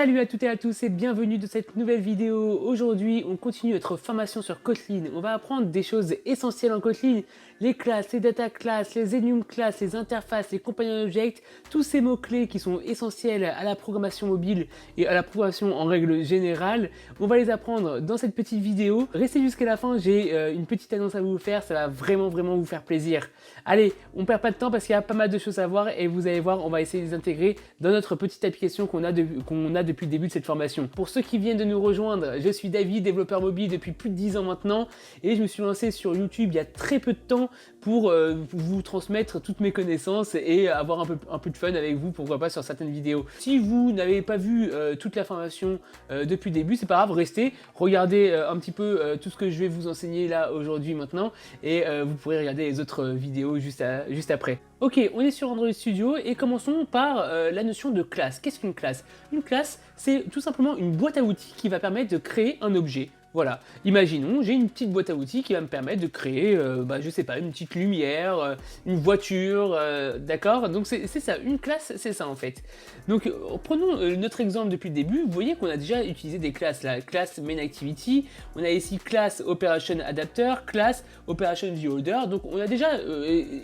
Salut à toutes et à tous et bienvenue dans cette nouvelle vidéo. Aujourd'hui, on continue notre formation sur Kotlin. On va apprendre des choses essentielles en Kotlin. Les classes, les data classes, les enum classes, les interfaces, les companion objects, tous ces mots-clés qui sont essentiels à la programmation mobile et à la programmation en règle générale. On va les apprendre dans cette petite vidéo. Restez jusqu'à la fin, j'ai une petite annonce à vous faire, ça va vraiment vous faire plaisir. Allez, on perd pas de temps parce qu'il y a pas mal de choses à voir et vous allez voir, on va essayer de les intégrer dans notre petite application qu'on a depuis le début de cette formation. Pour ceux qui viennent de nous rejoindre, je suis David, développeur mobile depuis plus de 10 ans maintenant et je me suis lancé sur YouTube il y a très peu de temps pour vous transmettre toutes mes connaissances et avoir un peu de fun avec vous, pourquoi pas sur certaines vidéos. Si vous n'avez pas vu toute la formation depuis le début, c'est pas grave, restez, regardez un petit peu tout ce que je vais vous enseigner là aujourd'hui maintenant et vous pourrez regarder les autres vidéos juste après. Ok, on est sur Android Studio et commençons par la notion de classe. Qu'est-ce qu'une classe? Une classe, c'est tout simplement une boîte à outils qui va permettre de créer un objet. Voilà, imaginons, j'ai une petite boîte à outils qui va me permettre de créer, je sais pas, une petite lumière, une voiture, d'accord? Donc c'est ça, une classe, c'est ça en fait. Donc prenons notre exemple depuis le début, vous voyez qu'on a déjà utilisé des classes, la classe MainActivity, on a ici classe OperationAdapter, classe OperationViewHolder, donc on a déjà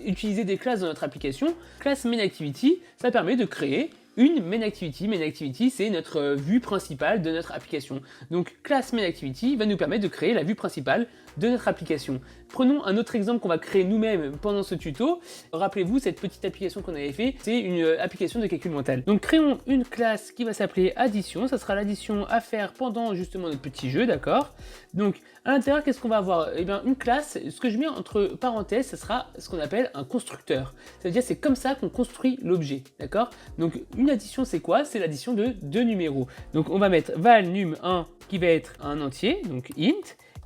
utilisé des classes dans notre application. Classe MainActivity, ça permet de créer une MainActivity. MainActivity, c'est notre vue principale de notre application. Donc, classe MainActivity va nous permettre de créer la vue principale de notre application. Prenons un autre exemple qu'on va créer nous-mêmes pendant ce tuto. Rappelez-vous, cette petite application qu'on avait fait, c'est une application de calcul mental. Donc, créons une classe qui va s'appeler addition. Ça sera l'addition à faire pendant justement notre petit jeu, d'accord? Donc, à l'intérieur, qu'est-ce qu'on va avoir? Eh bien, une classe, ce que je mets entre parenthèses, ce sera ce qu'on appelle un constructeur. C'est-à-dire, c'est comme ça qu'on construit l'objet, d'accord? Donc, une addition, c'est quoi? C'est l'addition de deux numéros. Donc, on va mettre val num1 qui va être un entier, donc int.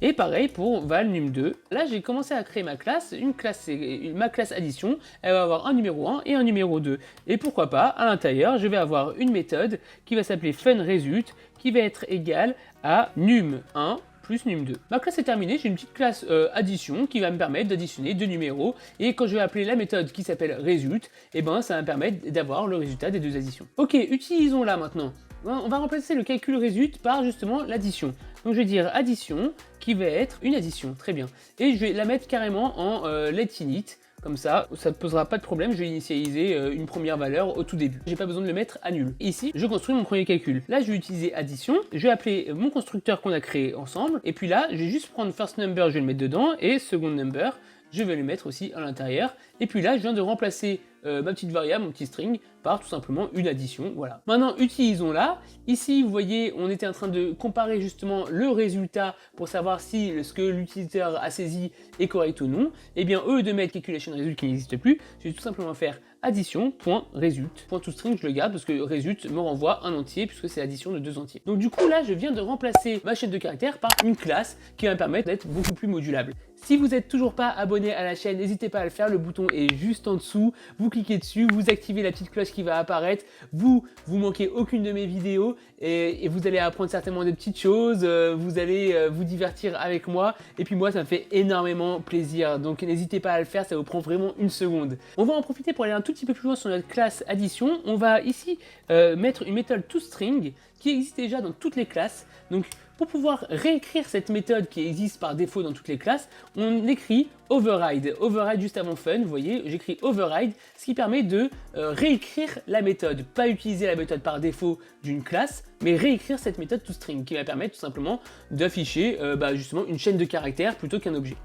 Et pareil pour val num2. Là, j'ai commencé à créer ma classe. Une classe, c'est ma classe addition. Elle va avoir un numéro 1 et un numéro 2. Et pourquoi pas, à l'intérieur, je vais avoir une méthode qui va s'appeler funResult, qui va être égale à num1 plus num2. Ma classe est terminée, j'ai une petite classe addition qui va me permettre d'additionner deux numéros. Et quand je vais appeler la méthode qui s'appelle result, eh ben, ça va me permettre d'avoir le résultat des deux additions. Ok, utilisons-la maintenant. On va remplacer le calcul result par justement l'addition. Donc je vais dire addition qui va être une addition, très bien. Et je vais la mettre carrément en let init, comme ça ne posera pas de problème, je vais initialiser une première valeur au tout début. J'ai pas besoin de le mettre à nul. Ici, je construis mon premier calcul. Là, je vais utiliser addition, je vais appeler mon constructeur qu'on a créé ensemble, et puis là, je vais juste prendre first number, je vais le mettre dedans, et second number, je vais le mettre aussi à l'intérieur. Et puis là, je viens de remplacer ma petite variable, mon petit string, par tout simplement une addition, voilà. Maintenant, utilisons-la. Ici, vous voyez, on était en train de comparer justement le résultat pour savoir si ce que l'utilisateur a saisi est correct ou non. Eh bien, au lieu de mettre calculationResult qui n'existe plus, je vais tout simplement faire addition.result. .toString, je le garde parce que result me renvoie un entier puisque c'est l'addition de deux entiers. Donc du coup, là, je viens de remplacer ma chaîne de caractères par une classe qui va me permettre d'être beaucoup plus modulable. Si vous n'êtes toujours pas abonné à la chaîne, n'hésitez pas à le faire, le bouton est juste en dessous, vous cliquez dessus, vous activez la petite cloche qui va apparaître, vous manquez aucune de mes vidéos et vous allez apprendre certainement des petites choses, vous allez vous divertir avec moi et puis moi ça me fait énormément plaisir, donc n'hésitez pas à le faire, ça vous prend vraiment une seconde. On va en profiter pour aller un tout petit peu plus loin sur notre classe addition. On va ici mettre une méthode toString qui existe déjà dans toutes les classes. Donc pour pouvoir réécrire cette méthode qui existe par défaut dans toutes les classes, on écrit override. Override juste avant fun, vous voyez, j'écris override, ce qui permet de réécrire la méthode. Pas utiliser la méthode par défaut d'une classe, mais réécrire cette méthode toString qui va permettre tout simplement d'afficher justement une chaîne de caractères plutôt qu'un objet.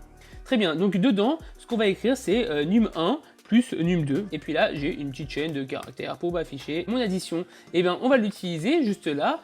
Très bien, donc dedans, ce qu'on va écrire c'est num1 plus num2, et puis là j'ai une petite chaîne de caractères pour afficher mon addition. Et bien on va l'utiliser juste là,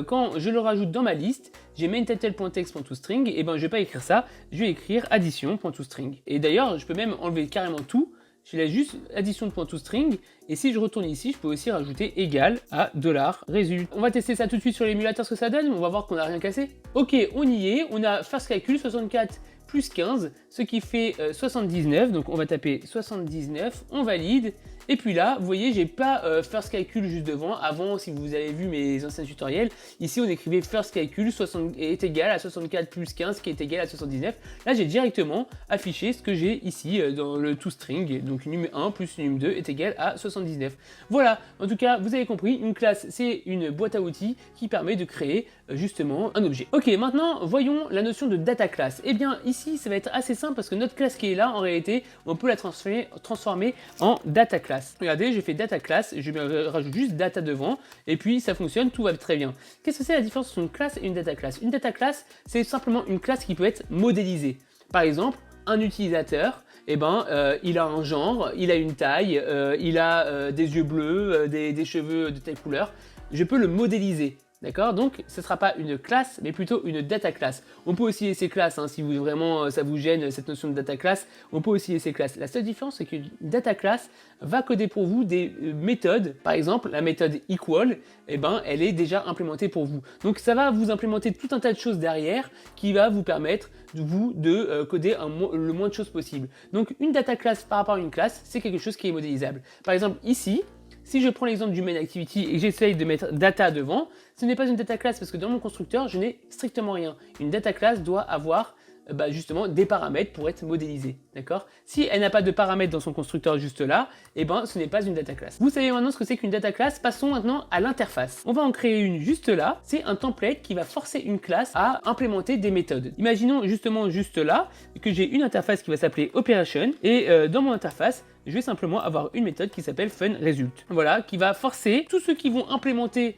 quand je le rajoute dans ma liste, j'ai mainTitle.text.toString, et ben je vais pas écrire ça, je vais écrire addition.toString. Et d'ailleurs je peux même enlever carrément tout, je laisse juste addition.toString, et si je retourne ici, je peux aussi rajouter égal à $result. On va tester ça tout de suite sur l'émulateur ce que ça donne, on va voir qu'on n'a rien cassé. Ok, on y est, on a first calcul 64 plus 15, ce qui fait 79, donc on va taper 79, on valide, Et puis là, vous voyez, j'ai pas first calcul juste devant. Avant, si vous avez vu mes anciens tutoriels, ici on écrivait first calcul est égal à 64 plus 15 qui est égal à 79. Là, j'ai directement affiché ce que j'ai ici dans le toString. Donc num1 plus num2 est égal à 79. Voilà, en tout cas, vous avez compris, une classe, c'est une boîte à outils qui permet de créer justement un objet. Ok, maintenant, voyons la notion de data class. Eh bien, ici, ça va être assez simple parce que notre classe qui est là, en réalité, on peut la transformer en data class. Regardez, j'ai fait data class, je rajoute juste data devant, et puis ça fonctionne, tout va très bien. Qu'est-ce que c'est la différence entre une classe et une data class? Une data class, c'est simplement une classe qui peut être modélisée. Par exemple, un utilisateur, eh ben, il a un genre, il a une taille, il a des yeux bleus, des cheveux de telle couleur. Je peux le modéliser. D'accord? Donc, ce ne sera pas une classe, mais plutôt une data class. On peut aussi laisser classe, hein, si vraiment ça vous gêne cette notion de data class, on peut aussi laisser classe. La seule différence, c'est qu'une data class va coder pour vous des méthodes. Par exemple, la méthode equal, eh ben, elle est déjà implémentée pour vous. Donc, ça va vous implémenter tout un tas de choses derrière qui va vous permettre de coder le moins de choses possible. Donc, une data class par rapport à une classe, c'est quelque chose qui est modélisable. Par exemple, ici, si je prends l'exemple du main activity et que j'essaye de mettre data devant, ce n'est pas une data class parce que dans mon constructeur, je n'ai strictement rien. Une data class doit avoir justement des paramètres pour être modélisée, d'accord? Si elle n'a pas de paramètres dans son constructeur juste là, eh ben ce n'est pas une data class. Vous savez maintenant ce que c'est qu'une data class, passons maintenant à l'interface. On va en créer une juste là, c'est un template qui va forcer une classe à implémenter des méthodes. Imaginons justement juste là que j'ai une interface qui va s'appeler operation et dans mon interface, je vais simplement avoir une méthode qui s'appelle funResult. Voilà, qui va forcer tous ceux qui vont implémenter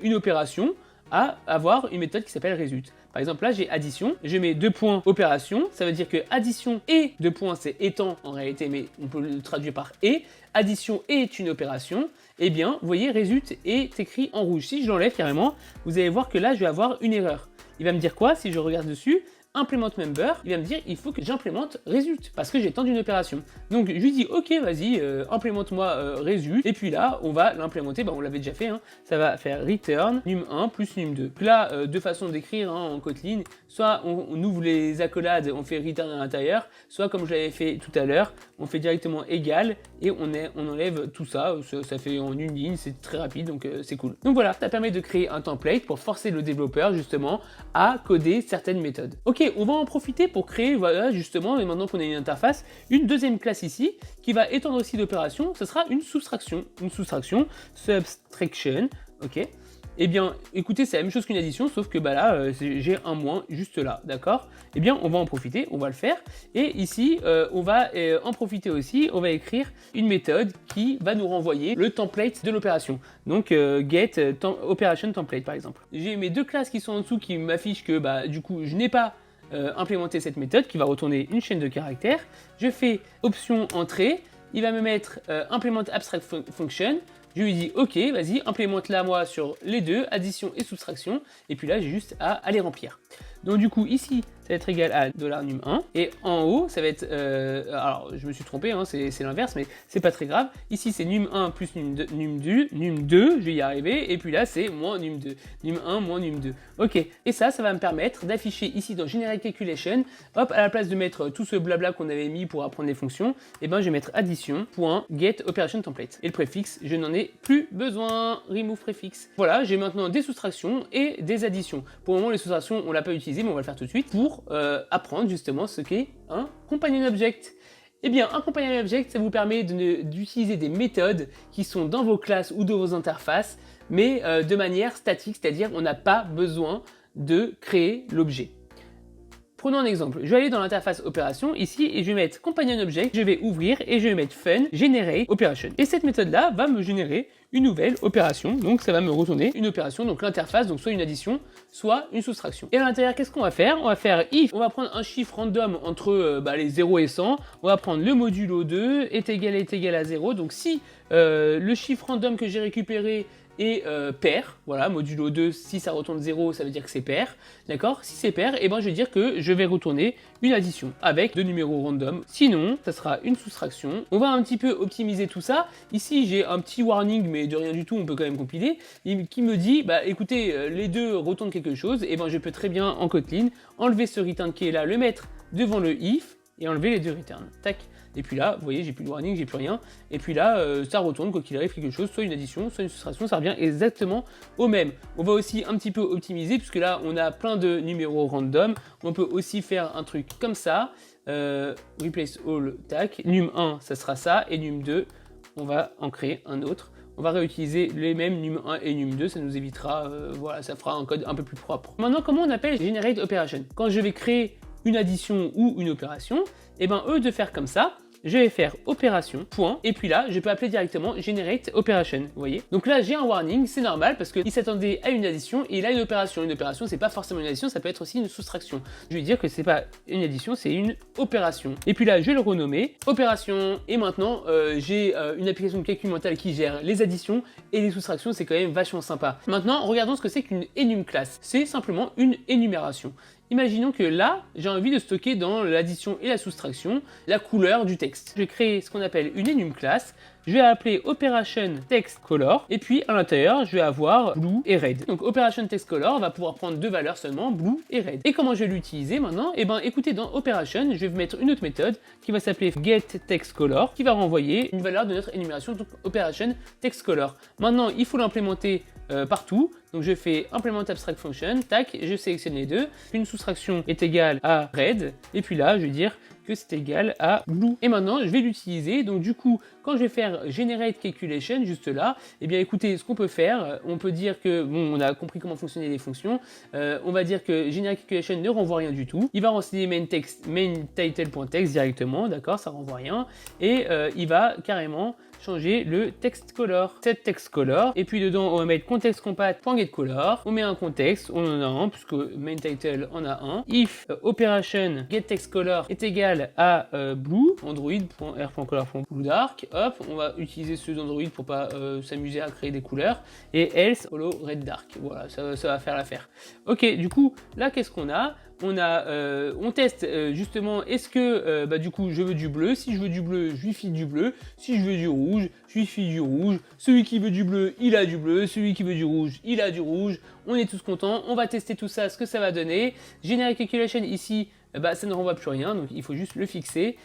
une opération à avoir une méthode qui s'appelle result. Par exemple, là, j'ai addition, je mets 2 points opération, ça veut dire que addition et 2 points, c'est étant en réalité, mais on peut le traduire par et. Addition est une opération, eh bien, vous voyez, result est écrit en rouge. Si je l'enlève carrément, vous allez voir que là, je vais avoir une erreur. Il va me dire quoi si je regarde dessus? Implement member, il va me dire il faut que j'implémente result parce que j'ai tant d'une opération. Donc je lui dis ok vas-y implémente-moi result et puis là on va l'implémenter, on l'avait déjà fait, hein. Ça va faire return num1 plus num2. Là deux façons d'écrire en Kotlin, soit on ouvre les accolades, on fait return à l'intérieur, soit comme je l'avais fait tout à l'heure, on fait directement égal et on enlève tout ça, ça fait en une ligne, c'est très rapide donc c'est cool. Donc voilà, ça permet de créer un template pour forcer le développeur justement à coder certaines méthodes. Ok, on va en profiter pour créer, voilà, justement, et maintenant qu'on a une interface, une deuxième classe ici, qui va étendre aussi l'opération, ce sera une soustraction, subtraction, ok. Eh bien, écoutez, c'est la même chose qu'une addition, sauf que là, j'ai un moins juste là, d'accord? Eh bien, on va en profiter, on va le faire, et ici, on va en profiter aussi, on va écrire une méthode qui va nous renvoyer le template de l'opération. Donc, get operation template, par exemple. J'ai mes deux classes qui sont en dessous qui m'affichent que, du coup, je n'ai pas implémenté cette méthode qui va retourner une chaîne de caractères. Je fais option entrée, il va me mettre implement abstract function. Je lui dis ok, vas-y, implémente-la moi sur les deux, addition et soustraction, et puis là j'ai juste à les remplir. Donc du coup ici ça va être égal à $num1 et en haut ça va être alors je me suis trompé, hein, c'est l'inverse mais c'est pas très grave. Ici c'est num1 plus num2, je vais y arriver, et puis là c'est moins num2, num1 moins num2. Ok, et ça va me permettre d'afficher ici dans Generate Calculation, hop, à la place de mettre tout ce blabla qu'on avait mis pour apprendre les fonctions, et ben je vais mettre addition.get operation template. Et le préfixe, je n'en ai plus besoin, remove préfixe. Voilà, j'ai maintenant des soustractions et des additions. Pour le moment les soustractions on l'a pas utilisé mais on va le faire tout de suite pour apprendre justement ce qu'est un companion object. Eh bien, un companion object, ça vous permet d'utiliser des méthodes qui sont dans vos classes ou dans vos interfaces, mais de manière statique, c'est-à-dire on n'a pas besoin de créer l'objet. Prenons un exemple, je vais aller dans l'interface opération ici et je vais mettre companion object, je vais ouvrir et je vais mettre fun generate operation. Et cette méthode là va me générer une nouvelle opération, donc ça va me retourner une opération, donc l'interface, donc soit une addition, soit une soustraction. Et à l'intérieur, qu'est-ce qu'on va faire? On va faire if, on va prendre un chiffre random entre les 0 et 100, on va prendre le modulo 2 est égal à 0, donc si le chiffre random que j'ai récupéré et pair, voilà, modulo 2, si ça retourne 0, ça veut dire que c'est pair, d'accord? Si c'est pair, et ben je vais dire que je vais retourner une addition avec deux numéros random, sinon ça sera une soustraction. On va un petit peu optimiser tout ça. Ici j'ai un petit warning, mais de rien du tout, on peut quand même compiler, qui me dit, écoutez, les deux retournent quelque chose, et ben je peux très bien en Kotlin enlever ce return qui est là, le mettre devant le if, et enlever les deux returns, tac. Et puis là, vous voyez, j'ai plus de warning, j'ai plus rien. Et puis là, ça retourne quoi qu'il arrive quelque chose, soit une addition, soit une soustraction, ça revient exactement au même. On va aussi un petit peu optimiser, puisque là, on a plein de numéros random. On peut aussi faire un truc comme ça. Replace all, tac. Num1, ça sera ça. Et num2, on va en créer un autre. On va réutiliser les mêmes num1 et num2, ça nous évitera, voilà, ça fera un code un peu plus propre. Maintenant, comment on appelle generate operation? Quand je vais créer une addition ou une opération, et ben eux de faire comme ça, je vais faire opération, point, et puis là, je peux appeler directement generate operation, vous voyez. Donc là, j'ai un warning, c'est normal, parce qu'il s'attendait à une addition, et il a une opération. Une opération, c'est pas forcément une addition, ça peut être aussi une soustraction. Je vais dire que c'est pas une addition, c'est une opération. Et puis là, je vais le renommer, opération, et maintenant, j'ai une application de calcul mental qui gère les additions et les soustractions, c'est quand même vachement sympa. Maintenant, regardons ce que c'est qu'une enum class. C'est simplement une énumération. Imaginons que là, j'ai envie de stocker dans l'addition et la soustraction la couleur du texte. Je vais créer ce qu'on appelle une enum class. Je vais appeler operation text color et puis à l'intérieur, je vais avoir blue et red. Donc operation text color va pouvoir prendre deux valeurs seulement, blue et red. Et comment je vais l'utiliser maintenant? Eh ben, écoutez, dans operation, je vais vous mettre une autre méthode qui va s'appeler get text color, qui va renvoyer une valeur de notre énumération, donc operation text color. Maintenant, il faut l'implémenter partout. Donc je fais implement abstract function, tac, je sélectionne les deux. Une soustraction est égale à red, et puis là, je vais dire que c'est égal à blue. Et maintenant, je vais l'utiliser. Donc du coup, quand je vais faire generate calculation, juste là, eh bien écoutez, ce qu'on peut faire, on peut dire que, bon, on a compris comment fonctionnaient les fonctions, on va dire que generate calculation ne renvoie rien du tout. Il va renseigner main title.text directement, d'accord, ça renvoie rien, et il va carrément changer le text color, set text color, et puis dedans on va mettre context compat.getColor, on met un contexte, on en a un puisque main title en a un. If operation getTextColor est égal à blue, android.r.color.bluedark, hop, on va utiliser ceux d'Android pour pas s'amuser à créer des couleurs, et else holo red dark, voilà, ça va faire l'affaire. Ok, du coup là qu'est-ce qu'on a? On teste justement, est-ce que du coup je veux du bleu? Si je veux du bleu, je lui file du bleu. Si je veux du rouge, je lui file du rouge. Celui qui veut du bleu, il a du bleu. Celui qui veut du rouge, il a du rouge. On est tous contents. On va tester tout ça, ce que ça va donner. Generate calculation ici, ça ne renvoie plus rien, donc il faut juste le fixer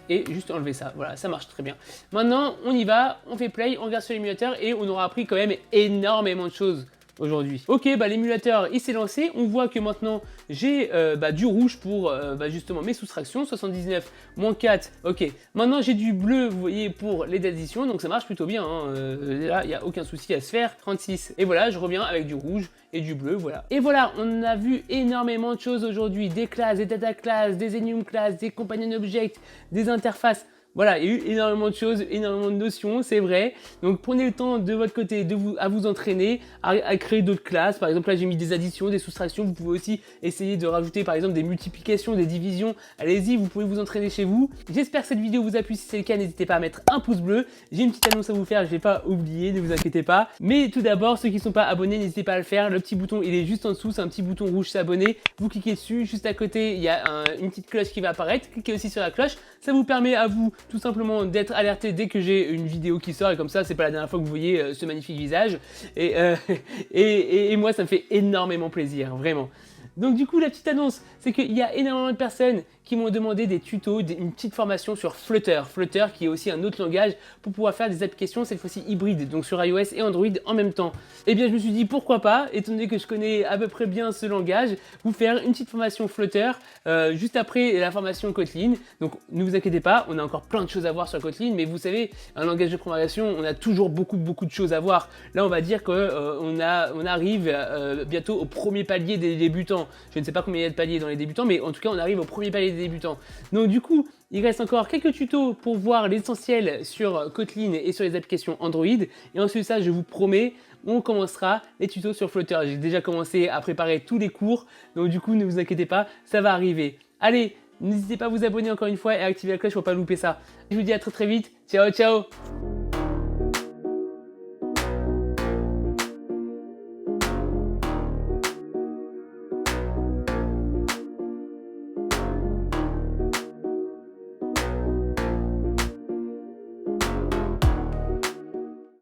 et juste enlever ça. Voilà, ça marche très bien. Maintenant, on y va, on fait play, on regarde sur l'émulateur et on aura appris quand même énormément de choses aujourd'hui. Ok, l'émulateur il s'est lancé, on voit que maintenant j'ai du rouge pour justement mes soustractions, 79 moins 4, ok. Maintenant j'ai du bleu, vous voyez, pour les additions, donc ça marche plutôt bien, hein. Là il n'y a aucun souci à se faire, 36. Et voilà, je reviens avec du rouge et du bleu, voilà. Et voilà, on a vu énormément de choses aujourd'hui, des classes, des data classes, des enum classes, des companion objects, des interfaces. Voilà, il y a eu énormément de choses, énormément de notions, c'est vrai. Donc prenez le temps de votre côté à vous entraîner, à créer d'autres classes. Par exemple, là j'ai mis des additions, des soustractions. Vous pouvez aussi essayer de rajouter par exemple des multiplications, des divisions. Allez-y, vous pouvez vous entraîner chez vous. J'espère que cette vidéo vous a plu. Si c'est le cas, n'hésitez pas à mettre un pouce bleu. J'ai une petite annonce à vous faire, je vais pas oublier, ne vous inquiétez pas. Mais tout d'abord, ceux qui ne sont pas abonnés, n'hésitez pas à le faire. Le petit bouton, il est juste en dessous, c'est un petit bouton rouge s'abonner. Vous cliquez dessus, juste à côté, il y a une petite cloche qui va apparaître. Cliquez aussi sur la cloche. Ça vous permet à vous tout simplement d'être alerté dès que j'ai une vidéo qui sort et comme ça c'est pas la dernière fois que vous voyez ce magnifique visage et moi ça me fait énormément plaisir, vraiment. Donc du coup la petite annonce, c'est qu'il y a énormément de personnes qui m'ont demandé des tutos, une petite formation sur Flutter. Flutter qui est aussi un autre langage pour pouvoir faire des applications cette fois-ci hybrides, donc sur iOS et Android en même temps. Et bien je me suis dit pourquoi pas, étant donné que je connais à peu près bien ce langage, vous faire une petite formation Flutter juste après la formation Kotlin. Donc ne vous inquiétez pas, on a encore plein de choses à voir sur Kotlin, mais vous savez, un langage de programmation, on a toujours beaucoup de choses à voir. Là on va dire que on arrive bientôt au premier palier des débutants. Je ne sais pas combien il y a de paliers dans les débutants, mais en tout cas on arrive au premier palier des débutants. Donc du coup, il reste encore quelques tutos pour voir l'essentiel sur Kotlin et sur les applications Android. Et ensuite ça, je vous promets, on commencera les tutos sur Flutter. J'ai déjà commencé à préparer tous les cours, donc du coup ne vous inquiétez pas, ça va arriver. Allez, n'hésitez pas à vous abonner encore une fois et à activer la cloche pour pas louper ça. Je vous dis à très vite, ciao ciao.